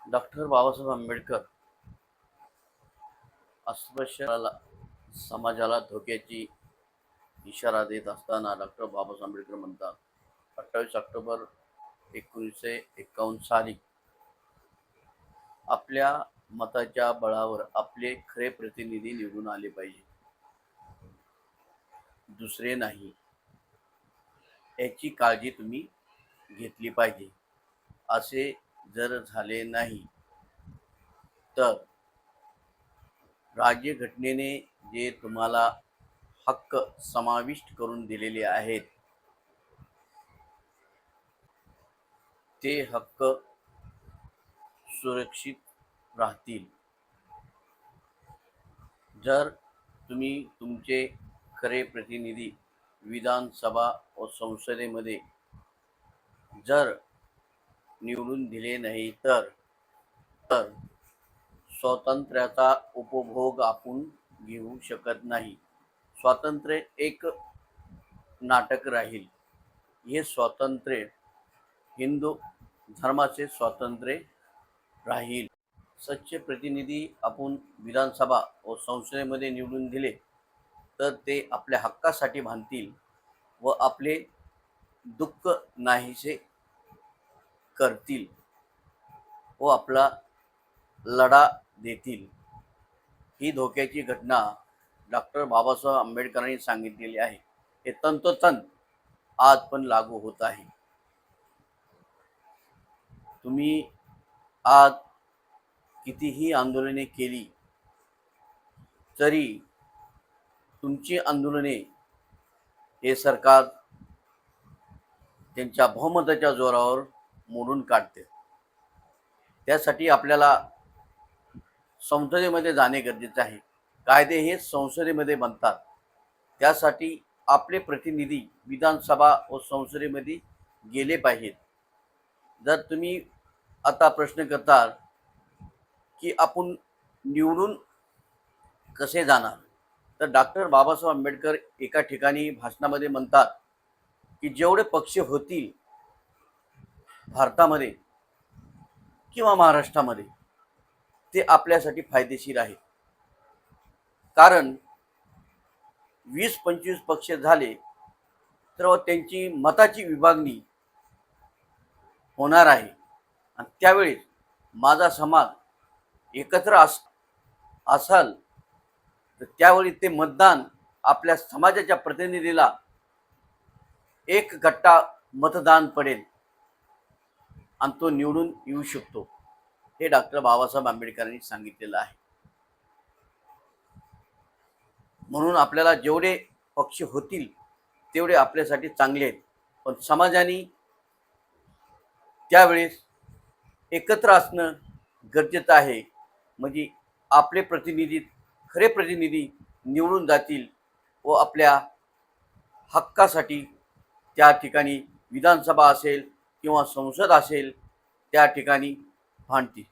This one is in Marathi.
डॉक्टर बाबासाहेब आंबेडकर अस्पृश्य समाजाला धोक्याची इशारा देत असताना डॉक्टर बाबासाहेब आंबेडकर म्हणतात 28 ऑक्टोबर 1951 साली आपल्या मताच्या बळावर आपले खरे प्रतिनिधी निवडून आले पाहिजे, दुसरे नाही, याची काळजी तुम्ही घेतली पाहिजे. असे जर झाले नाही तर राज्यघटनेने जे तुम्हाला हक्क समाविष्ट करून दिलेले आहेत ते हक्क सुरक्षित राहतील. जर तुम्ही तुमचे खरे प्रतिनिधी विधानसभा व संसदेमध्ये जर निवडून दिले नाही तर तर स्वातंत्र्याचा उपभोग आपण घेऊ शकत नाही. स्वातंत्र्य एक नाटक राहील. हे स्वातंत्र्य हिंदू धर्माचे स्वातंत्र्य राहील. सच्चे प्रतिनिधी आपण विधानसभा व संसदेमध्ये निवडून दिले तर ते आपल्या हक्कासाठी भांडतील व आपले दुःख नाहीसे करतील व आपला लढा देतील. ही धोक्याची घटना डॉक्टर बाबासाहेब आंबेडकरांनी सांगितलेली आहे. हे तंतोतंत आज पण लागू होत आहे. तुम्ही आज कितीही आंदोलने केली तरी तुमची आंदोलने हे सरकार त्यांच्या बहुमताच्या जोरावर मोडून काढते. त्यासाठी आपल्याला संसदेमध्ये जाणे गरजेचे आहे. कायदे हे संसदेमध्ये बनतात. त्यासाठी आपले प्रतिनिधी विधानसभा व संसदेमध्ये गेले पाहिजेत. जर तुम्ही आता प्रश्न करता की आपण निवडून कसे जाणार, तर डॉक्टर बाबासाहेब आंबेडकर एका ठिकाणी भाषणामध्ये म्हणतात की जेवढे पक्ष होतील भारतामध्ये किंवा महाराष्ट्रामध्ये ते आपल्यासाठी फायदेशीर आहे. कारण 20-25 पक्ष झाले तर त्यांची मताची विभागणी होणार आहे आणि त्यावेळी माझा समाज एकत्र असाल तर त्यावेळी ते मतदान आपल्या समाजाच्या प्रतिनिधीला एक गट्टा मतदान पडेल आणि तो निवडून येऊ शकतो. हे डॉक्टर बाबासाहेब आंबेडकरांनी सांगितलेलं आहे. म्हणून आपल्याला जेवढे पक्ष होतील तेवढे आपल्यासाठी चांगले आहेत. पण समाजाने त्यावेळेस एकत्र असणं गरजेचं आहे. म्हणजे आपले प्रतिनिधी खरे प्रतिनिधी निवडून जातील व आपल्या हक्कासाठी त्या ठिकाणी विधानसभा असेल किंवा संसद असेल त्या ठिकाणी भांडतील.